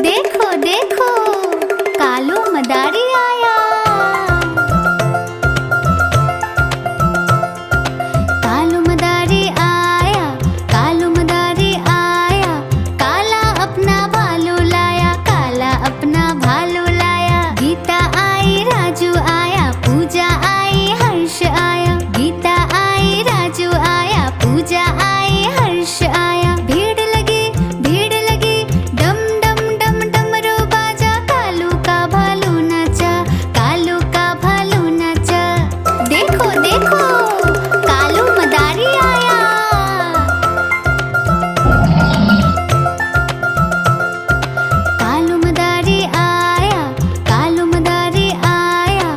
देखो देखो कालू मदारी आया। कालू मदारी आया, कालू मदारी आया, काला अपना भालू लाया, काला अपना भालू लाया। गीता आई, राजू आया, पूजा आई, हर्ष आया। गीता आई, राजू आया, पूजा आई, हर्ष आया। भीड़ लगी डम डम डम डमरू बाजा, कालू का भालू नाचा, कालू का भालू नाचा। देखो देखो कालू मदारी आया। कालू मदारी आया, कालू मदारी आया,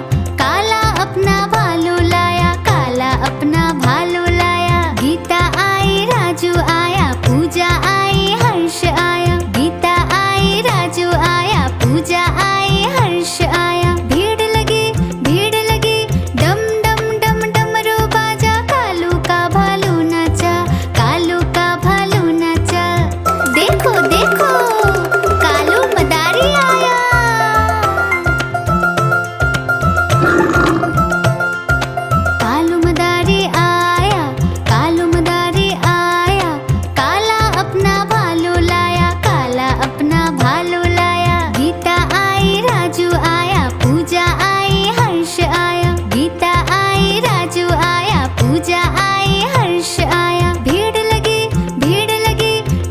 काला अपना भालू लाया, काला अपना भालू लाया। गीता आई, राजू आया, पूजा आई, हर्ष आया। गीता आई, राजू आया, पूजा आई, हर्ष आया। भीड़ लगी डम डम डम डमरू बाजा, कालू का भालू नाचा, कालू का भालू नाचा। देखो देखो कालू मदारी आया। कालू मदारी आया, कालू मदारी आया, काला अपना भालू लाया, काला अपना भालू लाया। गीता आई, राजू आया, पूजा आई, हर्ष आया। गीता आई, राजू आया, पूजा आई, हर्ष आया। भीड़ लगी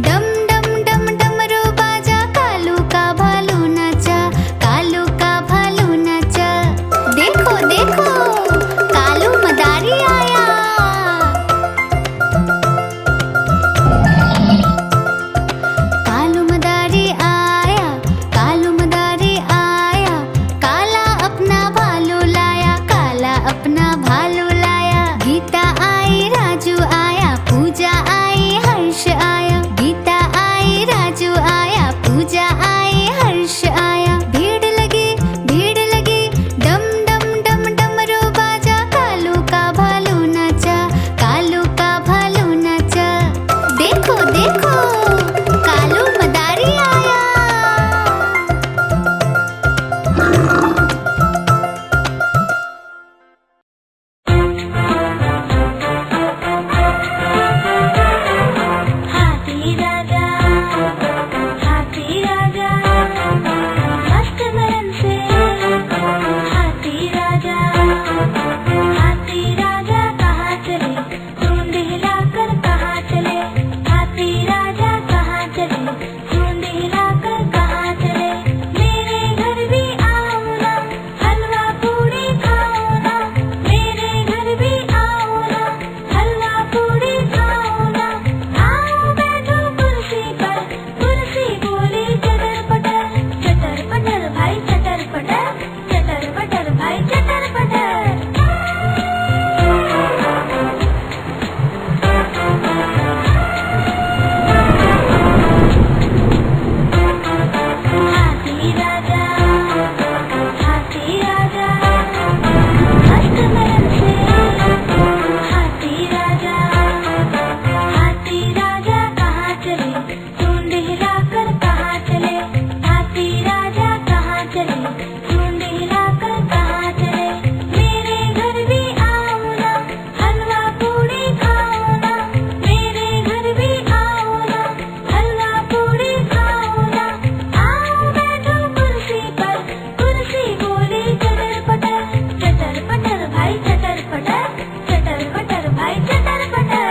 डम डम डम डमरू बाजा, कालू का भालू नाचा, कालू का भालू नाचा। देखो देखो कालू मदारी आया। कालू मदारी आया, कालू मदारी आया, काला अपना भालू लाया, काला अपना भालू लाया। गीता आई, राजू आया, पूजा आई, हर्ष आया। गीता आई, राजू आया, पूजा आई, हर्ष आया। भीड़ लगी डम डम डम डमरू बाजा, कालू का भालू नाचा, कालू का भालू नाचा। देखो देखो कालू मदारी आया। हाथी राजा मस्त नयन से। हाथी राजा कहाँ चले, सूंड हिलाकर कहाँ चले। हाथी राजा कहाँ चले, सूंड हिलाकर कहाँ चले। मेरे घर भी आओ ना, हलवा पूड़ी खाओ ना। मेरे घर भी आओ ना, हलवा पूड़ी खाओ ना। आओ बैठो कुर्सी पर, कुर्सी बोली चटर पटर भाई चटर पटर भाई चटर पटर। हाथी राजा मस्त नयन से। हाथी राजा कहाँ चले, सूंड हिलाकर कहाँ चले। हाथी राजा कहाँ चले, सूंड हिलाकर कहाँ चले। मेरे घर भी आओ ना, हलवा पूड़ी खाओ ना। मेरे घर भी आओ ना, हलवा पूड़ी खाओ ना। आओ बैठो कुर्सी पर, कुर्सी बोली चटर पटर भाई चटर पटर भाई चटर पटर।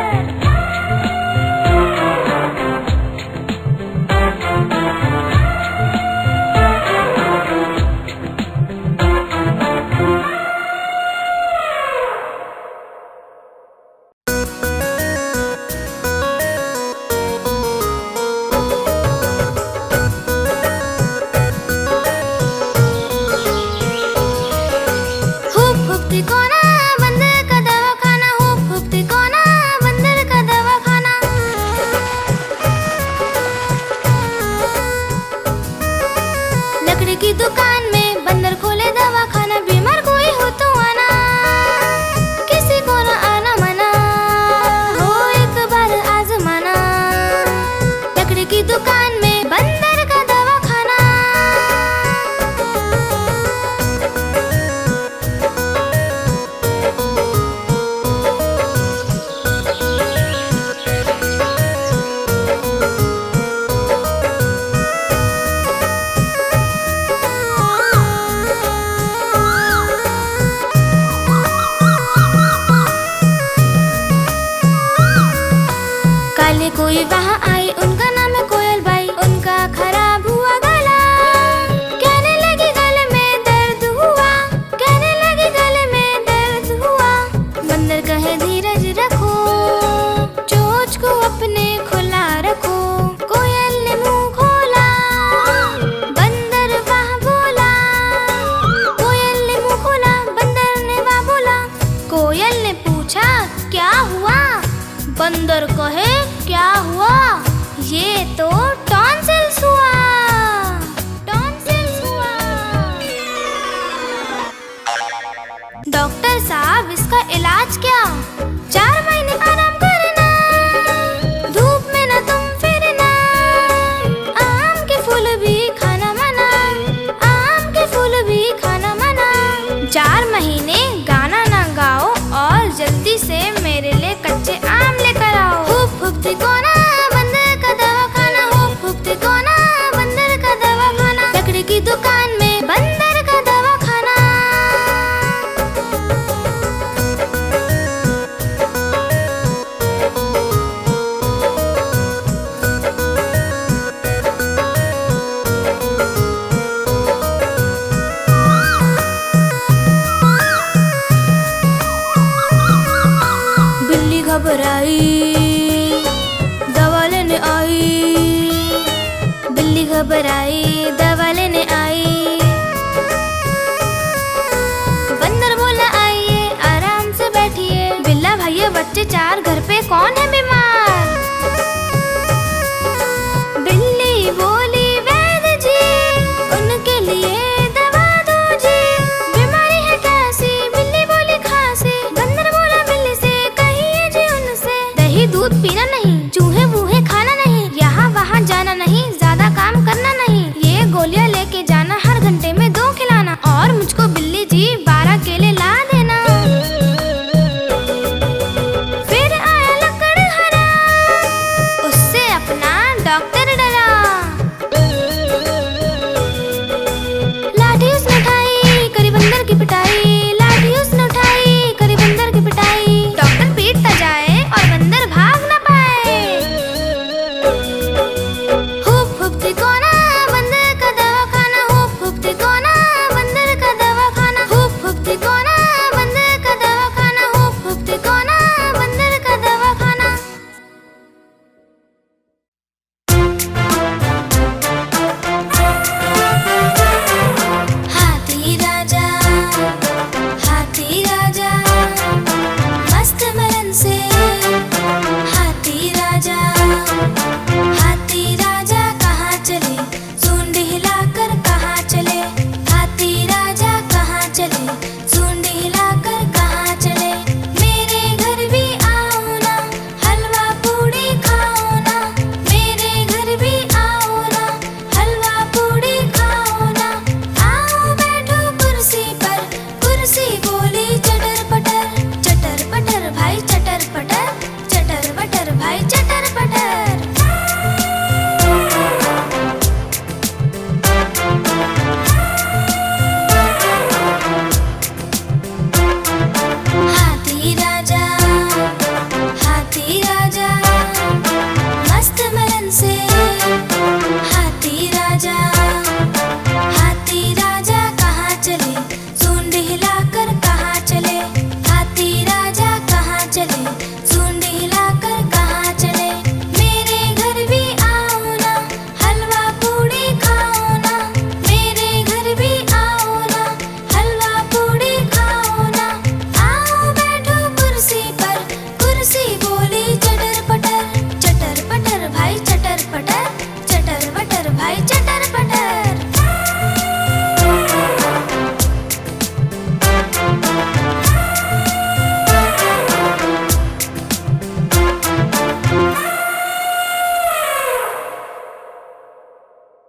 हुप हुप तिकोना बंदर का दवाखाना, हुप हुप तिकोना बंदर का दवाखाना। लकड़ी की दुकान में बंदर खोले दवाखाना, बीमार कोई हो तो आना, किसी को न आना मना, हो एक बार आजमाना। लकड़ी की दुकान में बंदर का दवाखाना। कोई वहाँ आई, उनका नाम है कोयल बाई। उनका खराब हुआ गला, कहने लगी गले में दर्द हुआ, कहने लगी गले में दर्द हुआ। बंदर कहे धीरज रखो, चोंच को अपने खुला रखो। कोयल ने मुंह खोला, बंदर वाह बोला। कोयल ने मुंह खोला, बंदर ने वाह बोला। कोयल ने पूछा क्या हुआ, बंदर कहे क्या हुआ, ये तो टॉन्सिल्स हुआ, टॉन्सिल्स हुआ। डॉक्टर साहब इसका इलाज क्या? 4 महीने आराम करना, धूप में ना तुम फिरना, आम के फूल भी खाना मना, आम के फूल भी खाना मना। 4 महीने गाना ना गाओ और जल्दी से मेरे लिए कच्चे आम लेकर आओ। हुप हुप तिकोना बंदर का दवाखाना, हुप हुप तिकोना बंदर का दवाखाना। लकड़ी की दुकान में बंदर का दवाखाना। बिल्ली घबराई, दवा लेने आई। बिल्ली घबराई, दवा लेने आई। बंदर बोला आइए आराम से बैठिए। बिल्ला भैया बच्चे 4 घर पे कौन है बीमार?